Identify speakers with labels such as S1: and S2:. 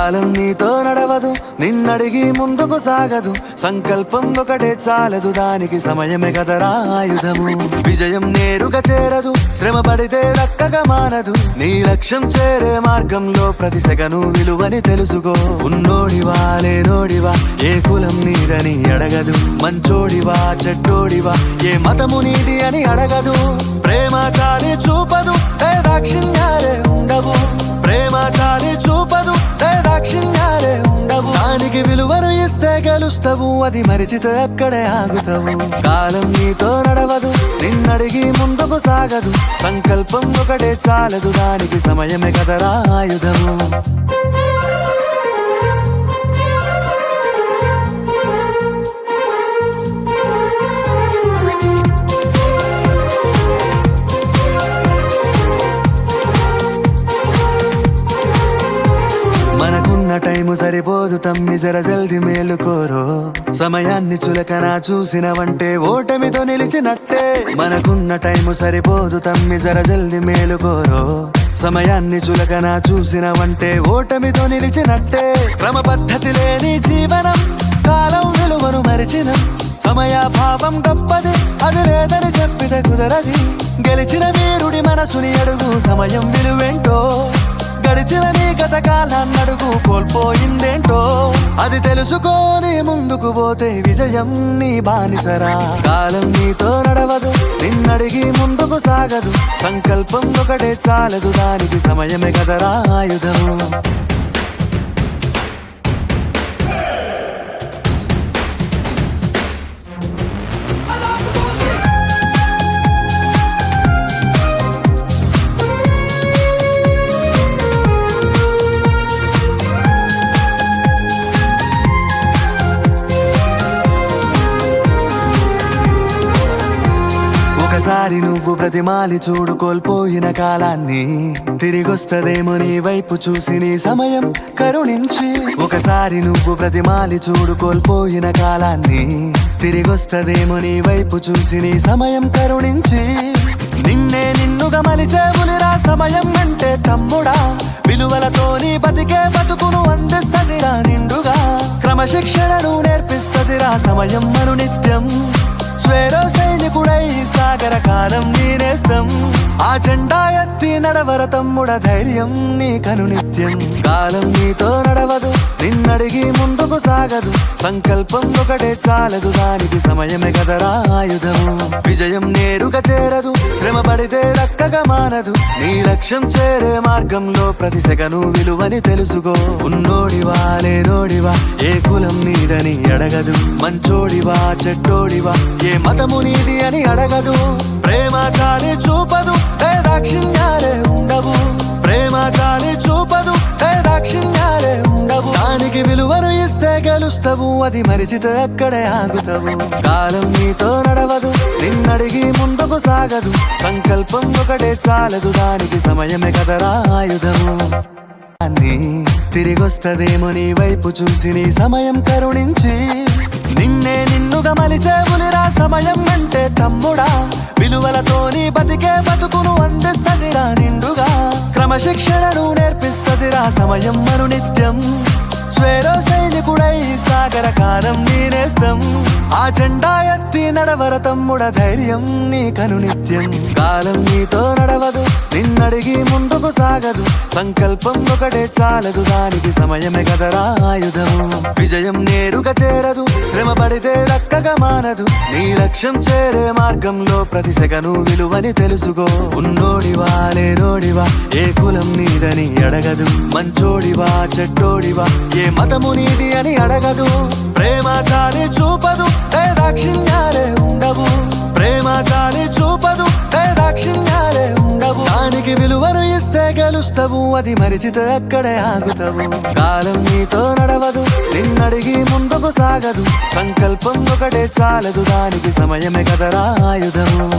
S1: కాలం నీతో నడవదు, నిన్నడిగి ముందుకు సాగదు. సంకల్పం ఒకటే చాలదు, దానికి సమయమే కదరా ఆయుధము. విజయం నేరుగా చేరదు, శ్రమ పడితే దక్కగా మానదు. నీ లక్ష్యం చేరే మార్గంలో ప్రతి సెకను విలువని తెలుసుకో. ఉన్నోడివా లేనోడివా, ఏ కులం నీదని అడగదు. మంచోడివా చెడ్డోడివా, ఏ మతము నీది అని అడగదు. ప్రేమ చాలి చూపదు, దాక్షిణ్యాలే ఉండవు. ప్రేమ చాలి చూపదు, దాక్షిణ్యాలే ఉండవు. దానికి విలువను ఇస్తే గెలుస్తావు, అది మరిచితే అక్కడే ఆగుతావు. కాలం నీతో నడవదు, నిన్నడిగి ముందుకు సాగదు. సంకల్పం ఒకటే చాలదు, దానికి సమయమే కదరా ఆయుధము. మనకున్న టైము సరిపోదు తమ్మి, జర జల్ది మేలుకోరో. సమయాన్ని చులకన చూసినవంటే ఓటమితో నిలిచినట్టే. మనకున్న టైము సరిపోదు తమ్మి, జర జల్ది మేలుకోరో. సమయాన్ని చులకన చూసినవంటే ఓటమితో నిలిచినట్టే. క్రమ పద్ధతి లేని జీవనం, కాలం విలువను మరిచిన. సమయాభావం గొప్పది, అది లేదని చెప్పితే కుదరది. గెలిచిన వీరుడి మనసుని అడుగు, సమయం విలువేంటో. గడిచిన నీ గత కాలాన్నడుగు, కోల్పోయిందేంటో. అది తెలుసుకొని ముందుకు పోతే విజయం నీ బానిసరా. కాలం నీతో నడవదు, నిన్నడిగి ముందుకు సాగదు. సంకల్పం ఒకటే చాలదు, దానికి సమయమే కదరా ఆయుధము. ఒకసారి నువ్వు ప్రతిమాలి చూడు కోల్పోయిన కాలాన్ని. తిరిగొస్తదేమో నీ వైపు చూసి నీ సమయం కరుణించి. ఒకసారి నువ్వు ప్రతిమాలి చూడు కోల్పోయిన కాలాన్ని. తిరిగొస్తదేమో నీ వైపు చూసి నీ సమయం కరుణించి. నిన్నే నిన్నుగా మలిచేవులిరా సమయం అంటే తమ్ముడా. విలువలతో నీ బతికే బతుకును అందిస్తదిరా నిండుగా. క్రమశిక్షణను నేర్పిస్తదిరా సమయం మను నిత్యం. స్వేరో సైనికుడై సాగర కాలం నీనేస్తం. ఆ జెండా ఎత్తి నడవర తమ్ముడ, ధైర్యం నీ కను నిత్యం. కాలం నీతో నడవదు, నిన్నడిగి ముందుకు సాగదు. సంకల్పం ఒకటే చాలదు, దానికి సమయమే కదరా ఆయుధము. విజయం నేరుగా చేరదు, శ్రమ పడితే దక్కగా మానదు. నీ లక్ష్యం చేరే మార్గంలో ప్రతి సెకను విలువని తెలుసుకో. ఉన్నోడివా లేనోడివా, ఏ కులం నీదని అడగదు. మంచోడివా చెడ్డోడివా, ఏ మతము నీది అని అడగదు. ప్రేమ చాలి చూపదు, దాక్షిణ్యాలే ఉండవు. ప్రేమ చాలి చూపదు, దాక్షిణ్యాలే ఉండవు. దానికి విలువను ఇస్తే గెలుస్తావు, అది మరిచితే అక్కడే ఆగుతావు. కాలం నీతో నడవదు, నిన్నడిగి ముందుకు సాగదు. సంకల్పం ఒకటే చాలదు, దానికి సమయమే కదరా ఆయుధము. తిరిగొస్తదేమో నీ వైపు చూసి నీ సమయం కరుణించి. నిన్నే నిన్నుగా మలిచేవులిరా సమయం అంటే తమ్ముడా. విలువలతో నీ బతికే బతుకును అందిస్తదిరా నిండుగా. క్రమశిక్షణను నేర్పిస్తదిరా సమయం మను నిత్యం. స్వేరో సైనికుడై సాగర కాలం నీనేస్తం. ఆ జెండా ఎత్తి నడవర తమ్ముడ, ధైర్యం నీ కను నిత్యం. కాలం నీతో నడవదు, నిన్నడిగి ముందుకు సాగదు. సంకల్పం ఒకటే చాలదు, దానికి సమయమే కదరా ఆయుధము. విజయం నేరుగా చేరదు, శ్రమ పడితే దక్కగా మానదు. నీ లక్ష్యం చేరే మార్గంలో ప్రతి సెకను విలువని తెలుసుకో. ఉన్నోడివా లేనోడివా, ఏ కులం నీదని అడగదు. మంచోడివా చెడ్డోడివా, ఏ మతము నీది అని అడగదు. ప్రేమ చాలి చూపదు, దాక్షిణ్యాలే ఉండవు. ప్రేమ చాలి చూపదు, దాక్షిణ్యాలే ఉండవు. దానికి విలువను ఇస్తే గెలుస్తావు, అది మరిచితే అక్కడే ఆగుతావు. కాలం నీతో నడవదు, నిన్నడిగి ముందుకు సాగదు. సంకల్పం ఒకటే చాలదు, దానికి సమయమే కదరా ఆయుధము.